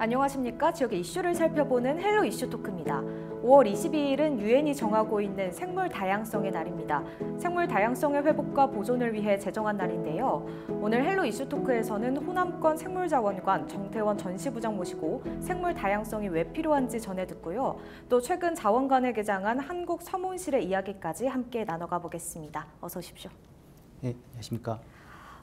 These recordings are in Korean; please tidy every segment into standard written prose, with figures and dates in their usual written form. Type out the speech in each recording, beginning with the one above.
안녕하십니까? 지역의 이슈를 살펴보는 헬로 이슈 토크입니다. 5월 22일은 유엔이 정하고 있는 생물 다양성의 날입니다. 생물 다양성의 회복과 보존을 위해 제정한 날인데요. 오늘 헬로 이슈 토크에서는 호남권 생물자원관 정태원 전시부장 모시고 생물 다양성이 왜 필요한지 전해 듣고요. 또 최근 자원관에 개장한 한국서문실의 이야기까지 함께 나눠가 보겠습니다. 어서 오십시오. 네, 안녕하십니까?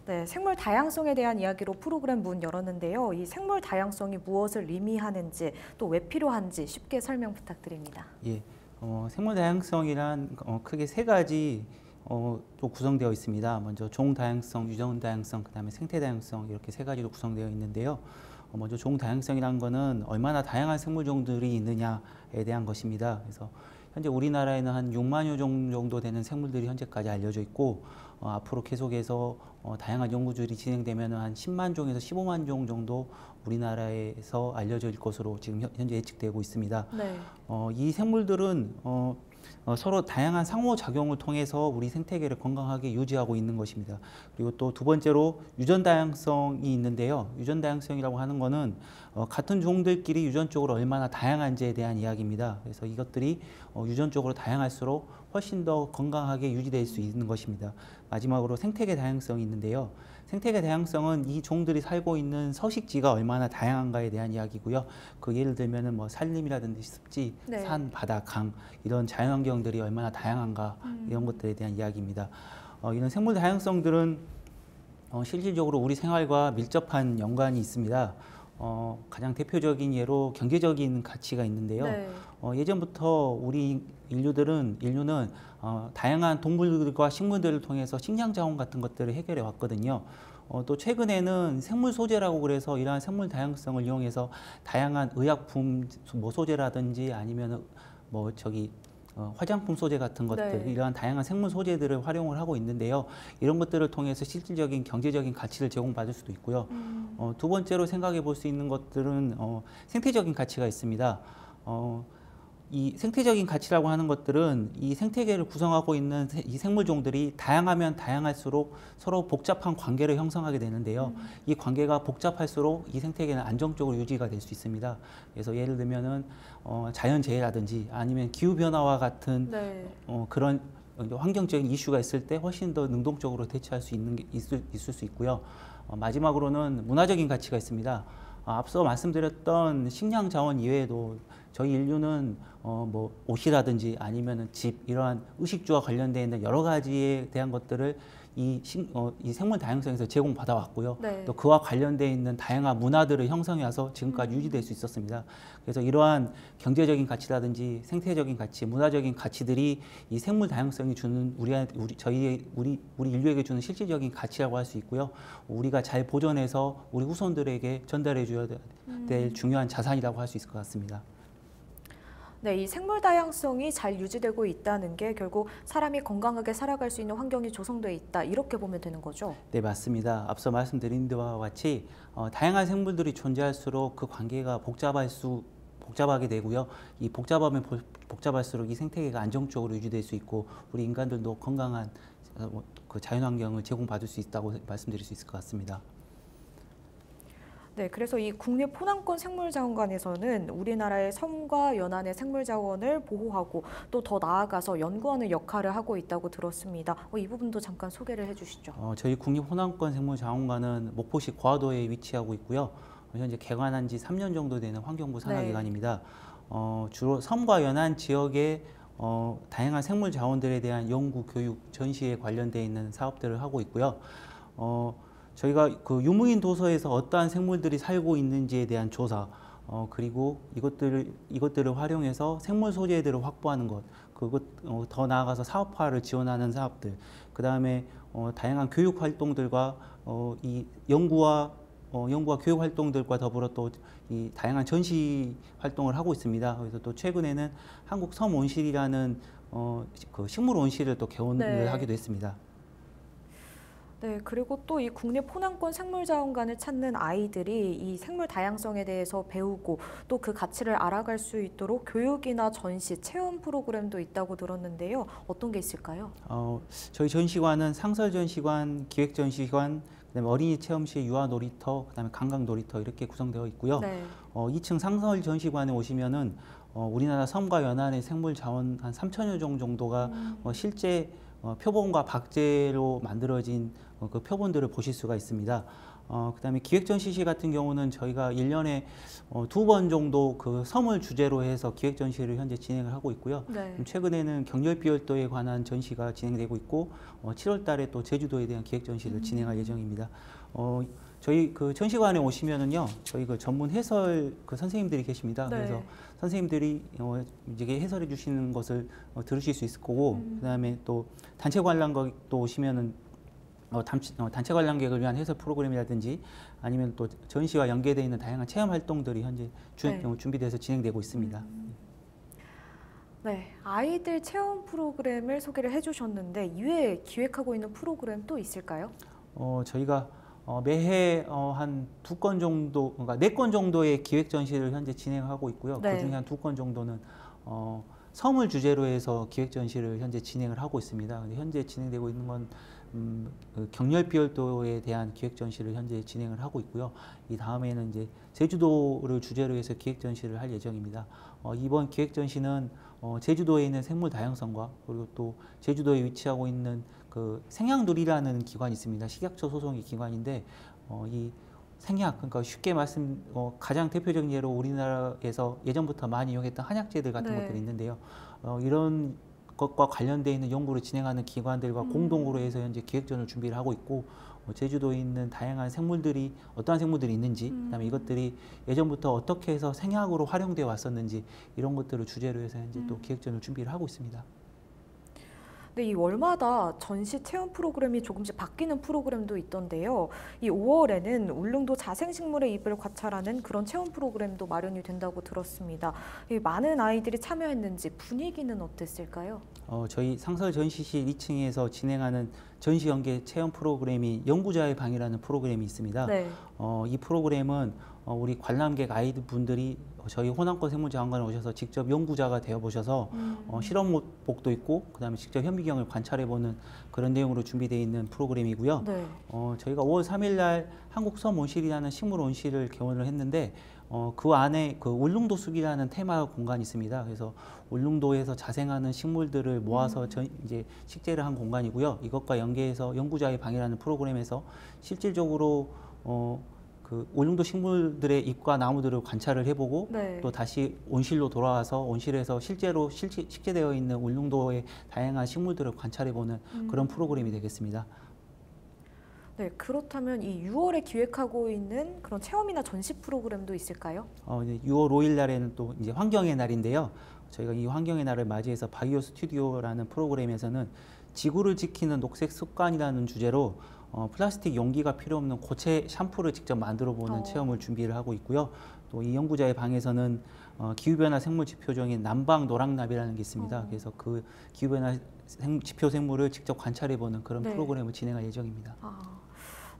네, 생물 다양성에 대한 이야기로 프로그램 문 열었는데요. 이 생물 다양성이 무엇을 의미하는지 또 왜 필요한지 쉽게 설명 부탁드립니다. 예, 생물 다양성이란 크게 세 가지 또 구성되어 있습니다. 먼저 종 다양성, 유전 다양성, 그다음에 생태 다양성 이렇게 세 가지로 구성되어 있는데요. 먼저 종 다양성이라는 것은 얼마나 다양한 생물종들이 있느냐에 대한 것입니다. 그래서 현재 우리나라에는 한 6만여 종 정도 되는 생물들이 현재까지 알려져 있고 앞으로 계속해서 다양한 연구들이 진행되면 한 10만 종에서 15만 종 정도 우리나라에서 알려질 것으로 지금 현재 예측되고 있습니다. 네. 이 생물들은 서로 다양한 상호작용을 통해서 우리 생태계를 건강하게 유지하고 있는 것입니다. 그리고 또 두 번째로 유전 다양성이 있는데요. 유전 다양성이라고 하는 것은 같은 종들끼리 유전적으로 얼마나 다양한지에 대한 이야기입니다. 그래서 이것들이 유전적으로 다양할수록 훨씬 더 건강하게 유지될 수 있는 것입니다. 마지막으로 생태계 다양성이 있는데요. 생태계 다양성은 이 종들이 살고 있는 서식지가 얼마나 다양한가에 대한 이야기고요. 그 예를 들면은 뭐 산림이라든지 습지, 네. 산, 바다, 강 이런 자연환경들이 얼마나 다양한가 이런 것들에 대한 이야기입니다. 이런 생물 다양성들은 실질적으로 우리 생활과 밀접한 연관이 있습니다. 가장 대표적인 예로 경제적인 가치가 있는데요. 네. 예전부터 우리 인류는 다양한 동물들과 식물들을 통해서 식량 자원 같은 것들을 해결해 왔거든요. 또 최근에는 생물 소재라고 그래서 이러한 생물 다양성을 이용해서 다양한 의약품 뭐 소재라든지 아니면 화장품 소재 같은 것들, 네. 이러한 다양한 생물 소재들을 활용을 하고 있는데요. 이런 것들을 통해서 실질적인 경제적인 가치를 제공받을 수도 있고요. 두 번째로 생각해 볼 수 있는 것들은 생태적인 가치가 있습니다. 이 생태적인 가치라고 하는 것들은 이 생태계를 구성하고 있는 이 생물종들이 다양하면 다양할수록 서로 복잡한 관계를 형성하게 되는데요. 이 관계가 복잡할수록 이 생태계는 안정적으로 유지가 될 수 있습니다. 그래서 예를 들면은 자연재해라든지 아니면 기후변화와 같은 네. 그런 환경적인 이슈가 있을 때 훨씬 더 능동적으로 대처할 수 있을 수 있고요. 마지막으로는 문화적인 가치가 있습니다. 앞서 말씀드렸던 식량 자원 이외에도 저희 인류는 뭐 옷이라든지 아니면은 집 이러한 의식주와 관련되어 있는 여러 가지에 대한 것들을 이 생물 다양성에서 제공받아 왔고요. 네. 또 그와 관련되어 있는 다양한 문화들을 형성해 와서 지금까지 유지될 수 있었습니다. 그래서 이러한 경제적인 가치라든지 생태적인 가치, 문화적인 가치들이 이 생물 다양성이 주는 우리 인류에게 주는 실질적인 가치라고 할 수 있고요. 우리가 잘 보존해서 우리 후손들에게 전달해 줘야 될 중요한 자산이라고 할 수 있을 것 같습니다. 네, 이 생물 다양성이 잘 유지되고 있다는 게 결국 사람이 건강하게 살아갈 수 있는 환경이 조성되어 있다 이렇게 보면 되는 거죠? 네, 맞습니다. 앞서 말씀드린 바와 같이 다양한 생물들이 존재할수록 그 관계가 복잡하게 되고요. 이 복잡할수록 이 생태계가 안정적으로 유지될 수 있고 우리 인간들도 건강한 그 자연환경을 제공받을 수 있다고 말씀드릴 수 있을 것 같습니다. 네, 그래서 이 국립호남권 생물자원관에서는 우리나라의 섬과 연안의 생물자원을 보호하고 또 더 나아가서 연구하는 역할을 하고 있다고 들었습니다. 이 부분도 잠깐 소개를 해주시죠. 저희 국립호남권 생물자원관은 목포시 고화도에 위치하고 있고요. 현재 개관한 지 3년 정도 되는 환경부 산하기관입니다. 주로 섬과 연안 지역의 다양한 생물 자원들에 대한 연구, 교육, 전시에 관련되어 있는 사업들을 하고 있고요. 저희가 그 유무인 도서에서 어떠한 생물들이 살고 있는지에 대한 조사, 그리고 이것들을 활용해서 생물 소재들을 확보하는 것, 더 나아가서 사업화를 지원하는 사업들, 그 다음에 다양한 교육 활동들과 이 연구와 교육 활동들과 더불어 또 이 다양한 전시 활동을 하고 있습니다. 그래서 또 최근에는 한국 섬온실이라는 그 식물 온실을 또 개원을 하기도 했습니다. 네, 그리고 또 이 국립호남권 생물자원관을 찾는 아이들이 이 생물 다양성에 대해서 배우고 또 그 가치를 알아갈 수 있도록 교육이나 전시, 체험 프로그램도 있다고 들었는데요. 어떤 게 있을까요? 저희 전시관은 상설전시관, 기획전시관, 그다음에 어린이 체험실, 유아 놀이터, 그다음에 관광 놀이터 이렇게 구성되어 있고요. 네. 2층 상설 전시관에 오시면은 우리나라 섬과 연안의 생물 자원 한 3천여 종 정도가 실제 표본과 박제로 만들어진 그 표본들을 보실 수가 있습니다. 그다음에 기획전시실 같은 경우는 저희가 1년에 2번 정도 그 섬을 주제로 해서 기획전시를 현재 진행을 하고 있고요. 네. 최근에는 경렬비열도에 관한 전시가 진행되고 있고 7월 달에 또 제주도에 대한 기획전시를 진행할 예정입니다. 저희 그 전시관에 오시면은요, 저희 그 전문 해설 그 선생님들이 계십니다. 네. 그래서 선생님들이 이제 해설해 주시는 것을 들으실 수 있을 거고, 그다음에 또 단체 관람객도 오시면은 단체 관람객을 위한 해설 프로그램이라든지 아니면 또 전시와 연계되어 있는 다양한 체험 활동들이 현재 네. 준비돼서 진행되고 있습니다. 네, 아이들 체험 프로그램을 소개를 해주셨는데 이외에 기획하고 있는 프로그램 또 있을까요? 저희가 매해 한 2건 정도, 그러니까 4건 정도의 기획 전시를 현재 진행하고 있고요. 네. 그중에 한 2건 정도는 섬을 주제로 해서 기획 전시를 현재 진행을 하고 있습니다. 근데 현재 진행되고 있는 건 그 경렬비열도에 대한 기획 전시를 현재 진행을 하고 있고요. 이 다음에는 이제 제주도를 주제로 해서 기획 전시를 할 예정입니다. 이번 기획 전시는 제주도에 있는 생물 다양성과 그리고 또 제주도에 위치하고 있는 그 생약누리라는 기관이 있습니다. 식약처 소속의 기관인데 이 생약, 그러니까 쉽게 말씀 가장 대표적인 예로 우리나라에서 예전부터 많이 이용했던 한약재들 같은 네. 것들이 있는데요. 이런 것과 관련되어 있는 연구를 진행하는 기관들과 공동으로 해서 현재 기획전을 준비를 하고 있고 제주도에 있는 다양한 생물들이 어떠한 생물들이 있는지 그다음에 이것들이 예전부터 어떻게 해서 생약으로 활용되어 왔었는지 이런 것들을 주제로 해서 현재 또 기획전을 준비를 하고 있습니다. 네, 이 월마다 전시 체험 프로그램이 조금씩 바뀌는 프로그램도 있던데요. 이 5월에는 울릉도 자생식물의 잎을 관찰하는 그런 체험 프로그램도 마련이 된다고 들었습니다. 이 많은 아이들이 참여했는지 분위기는 어땠을까요? 저희 상설 전시실 2층에서 진행하는 전시 연계 체험 프로그램이 연구자의 방이라는 프로그램이 있습니다. 네. 이 프로그램은 우리 관람객 아이들 분들이 저희 호남권 생물자원관에 오셔서 직접 연구자가 되어 보셔서 실험복도 있고 그다음에 직접 현미경을 관찰해보는 그런 내용으로 준비되어 있는 프로그램이고요. 네. 저희가 5월 3일 날 한국섬온실이라는 식물 온실을 개원을 했는데 그 안에 그 울릉도 숲이라는 테마 공간이 있습니다. 그래서 울릉도에서 자생하는 식물들을 모아서 이제 식재를 한 공간이고요. 이것과 연계해서 연구자의 방이라는 프로그램에서 실질적으로 그 울릉도 식물들의 잎과 나무들을 관찰을 해보고 네. 또 다시 온실로 돌아와서 온실에서 실제로 식재되어 있는 울릉도의 다양한 식물들을 관찰해보는 그런 프로그램이 되겠습니다. 네, 그렇다면 이 6월에 기획하고 있는 그런 체험이나 전시 프로그램도 있을까요? 이제 6월 5일 날에는 또 이제 환경의 날인데요. 저희가 이 환경의 날을 맞이해서 바이오 스튜디오라는 프로그램에서는 지구를 지키는 녹색 습관이라는 주제로 플라스틱 용기가 필요 없는 고체 샴푸를 직접 만들어 보는 체험을 준비를 하고 있고요. 또 이 연구자의 방에서는 기후변화 생물 지표종인 남방 노랑나비라는 게 있습니다. 그래서 그 기후변화 지표 생물을 직접 관찰해 보는 그런 네. 프로그램을 진행할 예정입니다.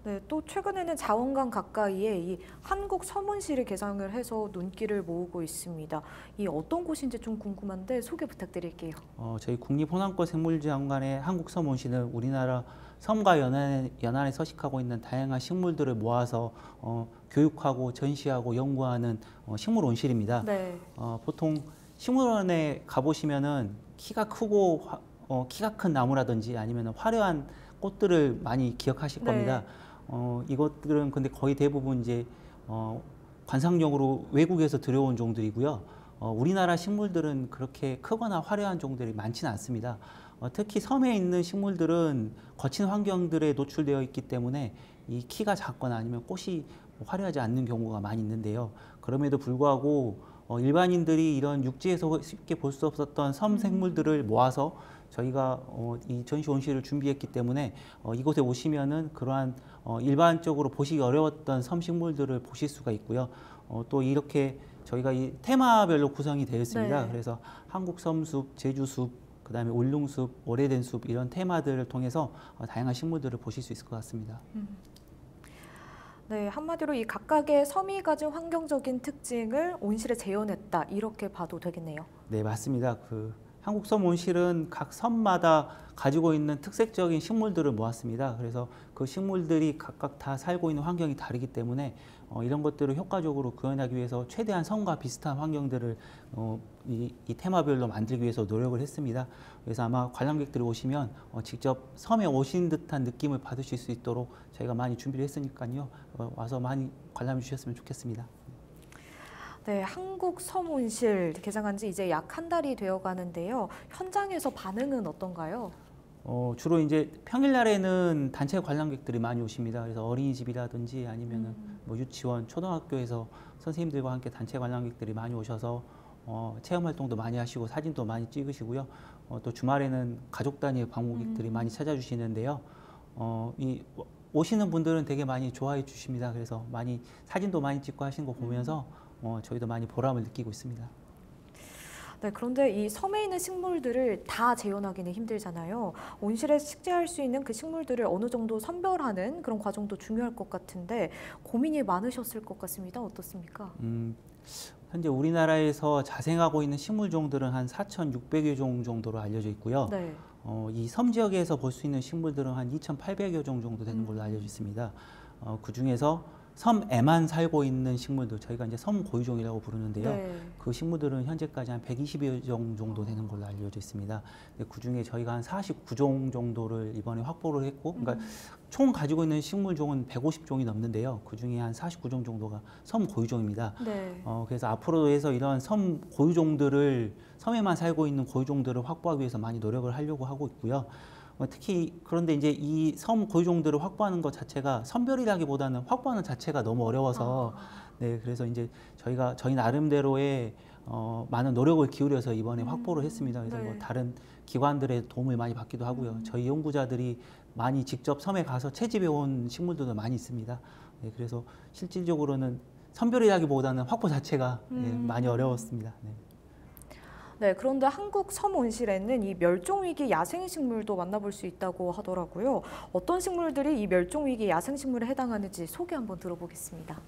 네, 또 최근에는 자원강 가까이에 이 한국 서문시를 개장을 해서 눈길을 모으고 있습니다. 이 어떤 곳인지 좀 궁금한데 소개 부탁드릴게요. 저희 국립호남권 생물자원관의 한국섬온실은 우리나라 섬과 연안에 서식하고 있는 다양한 식물들을 모아서 교육하고 전시하고 연구하는 식물 온실입니다. 네. 보통 식물원에 가보시면은 키가 크고 키가 큰 나무라든지 아니면 화려한 꽃들을 많이 기억하실 네. 겁니다. 이것들은 근데 거의 대부분 이제 관상용으로 외국에서 들여온 종들이고요. 우리나라 식물들은 그렇게 크거나 화려한 종들이 많지는 않습니다. 특히 섬에 있는 식물들은 거친 환경들에 노출되어 있기 때문에 이 키가 작거나 아니면 꽃이 화려하지 않는 경우가 많이 있는데요. 그럼에도 불구하고 일반인들이 이런 육지에서 쉽게 볼 수 없었던 섬 생물들을 모아서 저희가 이 전시 온실을 준비했기 때문에 이곳에 오시면은 그러한 일반적으로 보시기 어려웠던 섬 식물들을 보실 수가 있고요. 또 이렇게 저희가 이 테마별로 구성이 되어 있습니다. 네. 그래서 한국 섬숲, 제주 숲, 그다음에 울릉숲, 오래된 숲 이런 테마들을 통해서 다양한 식물들을 보실 수 있을 것 같습니다. 네, 한마디로 이 각각의 섬이 가진 환경적인 특징을 온실에 재현했다 이렇게 봐도 되겠네요. 네, 맞습니다. 한국 섬 온실은 각 섬마다 가지고 있는 특색적인 식물들을 모았습니다. 그래서 그 식물들이 각각 다 살고 있는 환경이 다르기 때문에 이런 것들을 효과적으로 구현하기 위해서 최대한 섬과 비슷한 환경들을 이 테마별로 만들기 위해서 노력을 했습니다. 그래서 아마 관람객들이 오시면 직접 섬에 오신 듯한 느낌을 받으실 수 있도록 저희가 많이 준비를 했으니까요. 와서 많이 관람해 주셨으면 좋겠습니다. 네, 한국 섬 온실 개장한 지 이제 약 한 달이 되어 가는데요. 현장에서 반응은 어떤가요? 주로 이제 평일날에는 단체 관람객들이 많이 오십니다. 그래서 어린이집이라든지 아니면은 뭐 유치원, 초등학교에서 선생님들과 함께 단체 관람객들이 많이 오셔서 체험 활동도 많이 하시고 사진도 많이 찍으시고요. 또 주말에는 가족 단위 방문객들이 많이 찾아주시는데요. 오시는 분들은 되게 많이 좋아해 주십니다. 그래서 많이 사진도 많이 찍고 하시는 거 보면서 저희도 많이 보람을 느끼고 있습니다. 네, 그런데 이 섬에 있는 식물들을 다 재현하기는 힘들잖아요. 온실에 식재할 수 있는 그 식물들을 어느 정도 선별하는 그런 과정도 중요할 것 같은데 고민이 많으셨을 것 같습니다. 어떻습니까? 현재 우리나라에서 자생하고 있는 식물종들은 한 4,600여 종 정도로 알려져 있고요. 네. 이 섬 지역에서 볼 수 있는 식물들은 한 2,800여 종 정도 되는 걸로 알려져 있습니다. 그 중에서 섬에만 살고 있는 식물들, 저희가 이제 섬 고유종이라고 부르는데요. 네. 그 식물들은 현재까지 한 120여 종 정도 되는 걸로 알려져 있습니다. 그 중에 저희가 한 49종 정도를 이번에 확보를 했고, 그러니까 총 가지고 있는 식물종은 150종이 넘는데요. 그 중에 한 49종 정도가 섬 고유종입니다. 네. 그래서 앞으로 해서 이런 섬 고유종들을, 섬에만 살고 있는 고유종들을 확보하기 위해서 많이 노력을 하려고 하고 있고요. 특히 그런데 이제 이 섬 고유종들을 확보하는 것 자체가 선별이라기보다는 확보하는 자체가 너무 어려워서 네, 그래서 이제 저희 나름대로의 많은 노력을 기울여서 이번에 확보를 했습니다. 그래서 네. 뭐 다른 기관들의 도움을 많이 받기도 하고요. 저희 연구자들이 많이 직접 섬에 가서 채집해 온 식물들도 많이 있습니다. 네, 그래서 실질적으로는 선별이라기보다는 확보 자체가 네, 많이 어려웠습니다. 네. 네, 그런데 한국 섬 온실에는 이 멸종위기 야생식물도 만나볼 수 있다고 하더라고요. 어떤 식물들이 이 멸종위기 야생식물에 해당하는지 소개 한번 들어보겠습니다.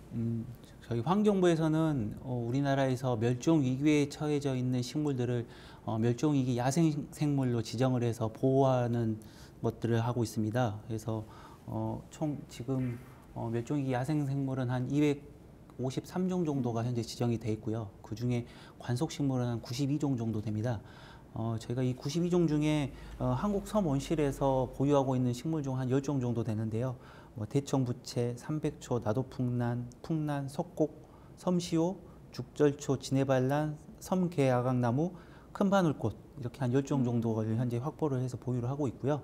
저희 환경부에서는 우리나라에서 멸종위기에 처해져 있는 식물들을 멸종위기 야생생물로 지정을 해서 보호하는 것들을 하고 있습니다. 그래서 총 지금 멸종위기 야생생물은 한 253종 정도가 현재 지정이 돼 있고요. 그 중에 관속식물은 한 92종 정도 됩니다. 저희가 이 92종 중에 한국 섬 온실에서 보유하고 있는 식물종 한 10종 정도 되는데요. 대청부채, 삼백초, 나도풍란, 풍란, 석곡, 섬시오, 죽절초, 지네발란, 섬개아각나무, 큰바늘꽃 이렇게 한 10종 정도를 현재 확보를 해서 보유를 하고 있고요.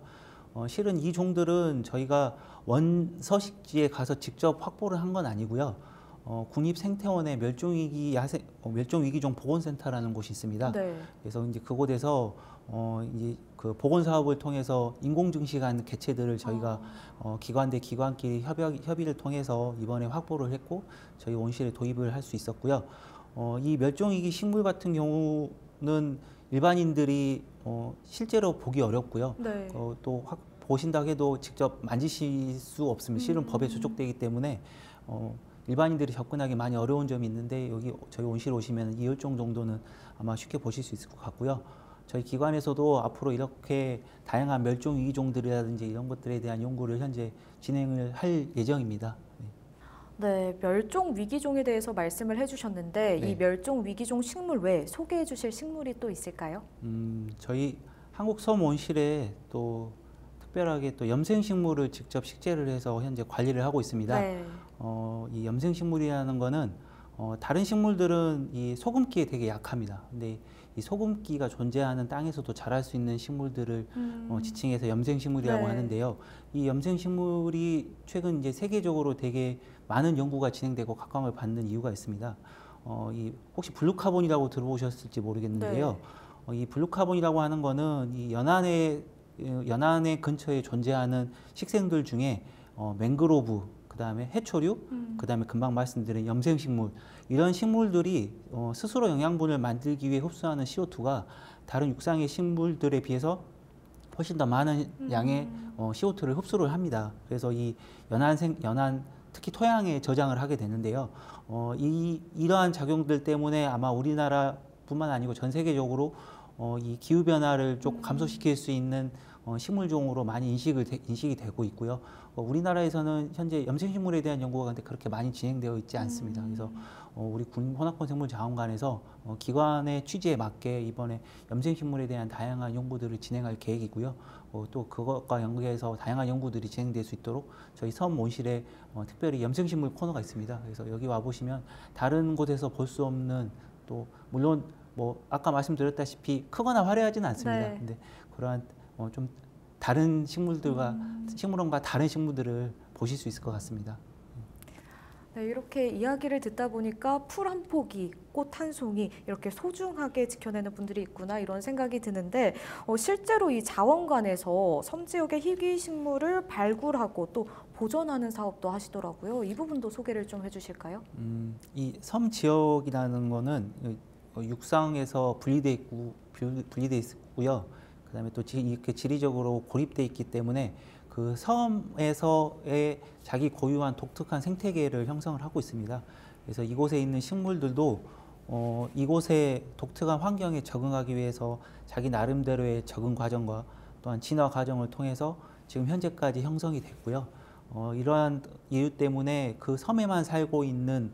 실은 이 종들은 저희가 원서식지에 가서 직접 확보를 한 건 아니고요. 국립생태원의 멸종위기종 보건센터라는 곳이 있습니다. 네. 그래서 이제 그곳에서 이제 그 보건 사업을 통해서 인공증식한 개체들을 저희가 기관 대 기관끼리 협의를 통해서 이번에 확보를 했고 저희 온실에 도입을 할 수 있었고요. 이 멸종위기 식물 같은 경우는 일반인들이 실제로 보기 어렵고요. 네. 또 보신다고 해도 직접 만지실 수 없습니다. 실은 법에 저촉되기 때문에 일반인들이 접근하기 많이 어려운 점이 있는데 여기 저희 온실 오시면 이 10종 정도는 아마 쉽게 보실 수 있을 것 같고요. 저희 기관에서도 앞으로 이렇게 다양한 멸종위기종들이라든지 이런 것들에 대한 연구를 현재 진행을 할 예정입니다. 네, 멸종위기종에 대해서 말씀을 해주셨는데 네. 이 멸종위기종 식물 외에 소개해 주실 식물이 또 있을까요? 저희 한국 섬 온실에 또 특별하게 또 염생식물을 직접 식재를 해서 현재 관리를 하고 있습니다. 네. 이 염생식물이라는 거는 다른 식물들은 이 소금기에 되게 약합니다. 근데 이 소금기가 존재하는 땅에서도 자랄 수 있는 식물들을 지칭해서 염생식물이라고 네. 하는데요. 이 염생식물이 최근 이제 세계적으로 되게 많은 연구가 진행되고 각광을 받는 이유가 있습니다. 이 혹시 블루카본이라고 들어보셨을지 모르겠는데요. 이 블루카본이라고 하는 거는 이 연안의 근처에 존재하는 식생들 중에 맹그로브, 그다음에 해초류, 그다음에 금방 말씀드린 염생식물 이런 식물들이 스스로 영양분을 만들기 위해 흡수하는 CO2가 다른 육상의 식물들에 비해서 훨씬 더 많은 양의 CO2를 흡수를 합니다. 그래서 이 연안 특히 토양에 저장을 하게 되는데요. 이러한 작용들 때문에 아마 우리나라뿐만 아니고 전 세계적으로 이 기후 변화를 좀 감소시킬 수 있는 식물종으로 많이 인식이 되고 있고요. 우리나라에서는 현재 염생식물에 대한 연구가 근데 그렇게 많이 진행되어 있지 않습니다. 그래서 우리 군혼합권생물자원관에서 기관의 취지에 맞게 이번에 염생식물에 대한 다양한 연구들을 진행할 계획이고요. 또 그것과 연계해서 다양한 연구들이 진행될 수 있도록 저희 섬 온실에 특별히 염생식물 코너가 있습니다. 그래서 여기 와 보시면 다른 곳에서 볼 수 없는 또 물론 뭐 아까 말씀드렸다시피 크거나 화려하지는 않습니다. 네. 근데 그러한 좀 다른 식물들과 식물원과 다른 식물들을 보실 수 있을 것 같습니다. 네, 이렇게 이야기를 듣다 보니까 풀 한 포기, 꽃 한 송이 이렇게 소중하게 지켜내는 분들이 있구나 이런 생각이 드는데 실제로 이 자원관에서 섬 지역의 희귀 식물을 발굴하고 또 보존하는 사업도 하시더라고요. 이 부분도 소개를 좀 해주실까요? 이 섬 지역이라는 거는 육상에서 분리돼 있고요. 그다음에 또 이렇게 지리적으로 고립돼 있기 때문에 그 섬에서의 자기 고유한 독특한 생태계를 형성을 하고 있습니다. 그래서 이곳에 있는 식물들도 이곳의 독특한 환경에 적응하기 위해서 자기 나름대로의 적응 과정과 또한 진화 과정을 통해서 지금 현재까지 형성이 됐고요. 이러한 이유 때문에 그 섬에만 살고 있는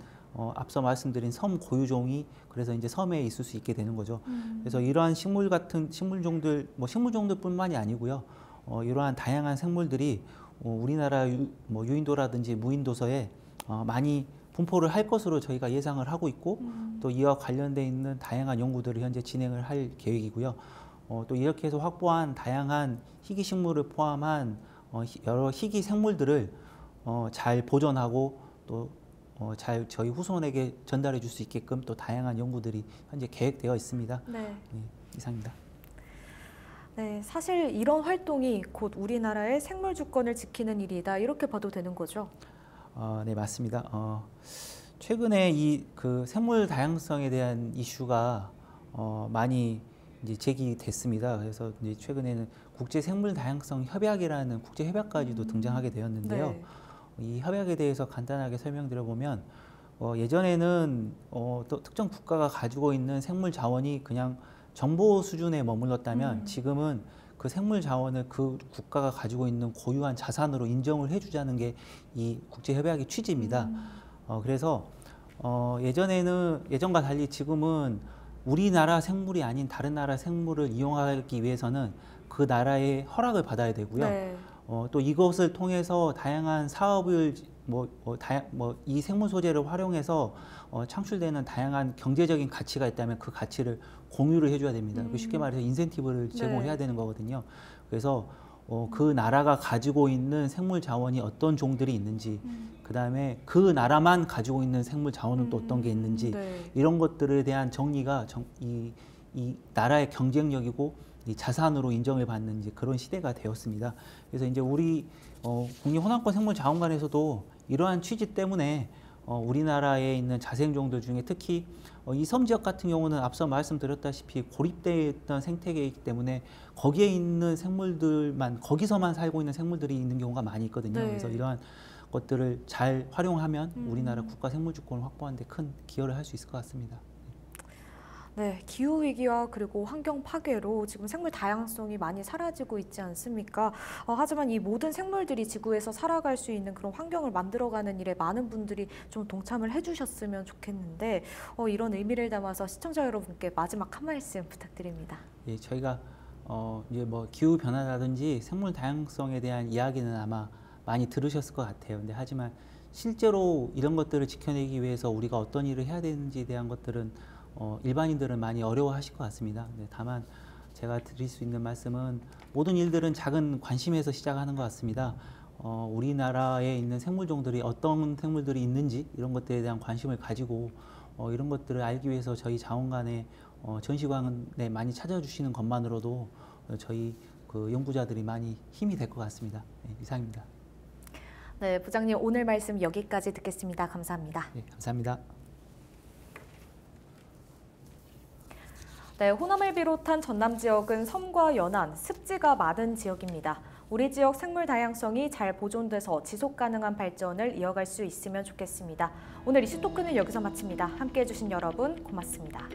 앞서 말씀드린 섬 고유종이 그래서 이제 섬에 있을 수 있게 되는 거죠. 그래서 이러한 식물 같은 식물종들, 뭐 식물종들뿐만이 아니고요. 이러한 다양한 생물들이 우리나라 유인도라든지 무인도서에 많이 분포를 할 것으로 저희가 예상을 하고 있고 또 이와 관련돼 있는 다양한 연구들을 현재 진행을 할 계획이고요. 또 이렇게 해서 확보한 다양한 희귀 식물을 포함한 여러 희귀 생물들을 잘 보존하고 또 잘 저희 후손에게 전달해 줄 수 있게끔 또 다양한 연구들이 현재 계획되어 있습니다. 네. 네, 이상입니다. 네, 사실 이런 활동이 곧 우리나라의 생물 주권을 지키는 일이다 이렇게 봐도 되는 거죠? 네, 맞습니다. 최근에 이 그 생물 다양성에 대한 이슈가 많이 이제 제기됐습니다. 그래서 이제 최근에는 국제 생물 다양성 협약이라는 국제 협약까지도 등장하게 되었는데요. 네. 이 협약에 대해서 간단하게 설명드려 보면 예전에는 또 특정 국가가 가지고 있는 생물 자원이 그냥 정보 수준에 머물렀다면 지금은 그 생물 자원을 그 국가가 가지고 있는 고유한 자산으로 인정을 해주자는 게 이 국제 협약의 취지입니다. 그래서 예전과 달리 지금은 우리나라 생물이 아닌 다른 나라 생물을 이용하기 위해서는 그 나라의 허락을 받아야 되고요. 네. 또 이것을 통해서 다양한 사업을 이 생물 소재를 활용해서 창출되는 다양한 경제적인 가치가 있다면 그 가치를 공유를 해줘야 됩니다. 쉽게 말해서 인센티브를 제공해야 되는 거거든요. 그래서 그 나라가 가지고 있는 생물 자원이 어떤 종들이 있는지, 그 다음에 그 나라만 가지고 있는 생물 자원은 또 어떤 게 있는지 네. 이런 것들에 대한 정리가 이 나라의 경쟁력이고 이 자산으로 인정을 받는 이제 그런 시대가 되었습니다. 그래서 이제 우리 국립호남권생물자원관에서도 이러한 취지 때문에 우리나라에 있는 자생종들 중에 특히 이 섬 지역 같은 경우는 앞서 말씀드렸다시피 고립되어 있던 생태계이기 때문에 거기에 있는 생물들만 거기서만 살고 있는 생물들이 있는 경우가 많이 있거든요. 네. 그래서 이러한 것들을 잘 활용하면 우리나라 국가 생물주권을 확보하는 데 큰 기여를 할 수 있을 것 같습니다. 네, 기후위기와 그리고 환경 파괴로 지금 생물 다양성이 많이 사라지고 있지 않습니까? 하지만 이 모든 생물들이 지구에서 살아갈 수 있는 그런 환경을 만들어가는 일에 많은 분들이 좀 동참을 해주셨으면 좋겠는데 이런 의미를 담아서 시청자 여러분께 마지막 한 말씀 부탁드립니다. 예, 저희가 이제 뭐 기후 변화라든지 생물 다양성에 대한 이야기는 아마 많이 들으셨을 것 같아요. 근데 하지만 실제로 이런 것들을 지켜내기 위해서 우리가 어떤 일을 해야 되는지에 대한 것들은 일반인들은 많이 어려워하실 것 같습니다. 근데 다만 제가 드릴 수 있는 말씀은 모든 일들은 작은 관심에서 시작하는 것 같습니다. 우리나라에 있는 생물종들이 어떤 생물들이 있는지 이런 것들에 대한 관심을 가지고 이런 것들을 알기 위해서 저희 자원관에 전시관에 많이 찾아주시는 것만으로도 저희 그 연구자들이 많이 힘이 될 것 같습니다. 네, 이상입니다. 네, 부장님 오늘 말씀 여기까지 듣겠습니다. 감사합니다. 네, 감사합니다. 네, 호남을 비롯한 전남 지역은 섬과 연안, 습지가 많은 지역입니다. 우리 지역 생물 다양성이 잘 보존돼서 지속 가능한 발전을 이어갈 수 있으면 좋겠습니다. 오늘 이슈토크는 여기서 마칩니다. 함께해 주신 여러분 고맙습니다.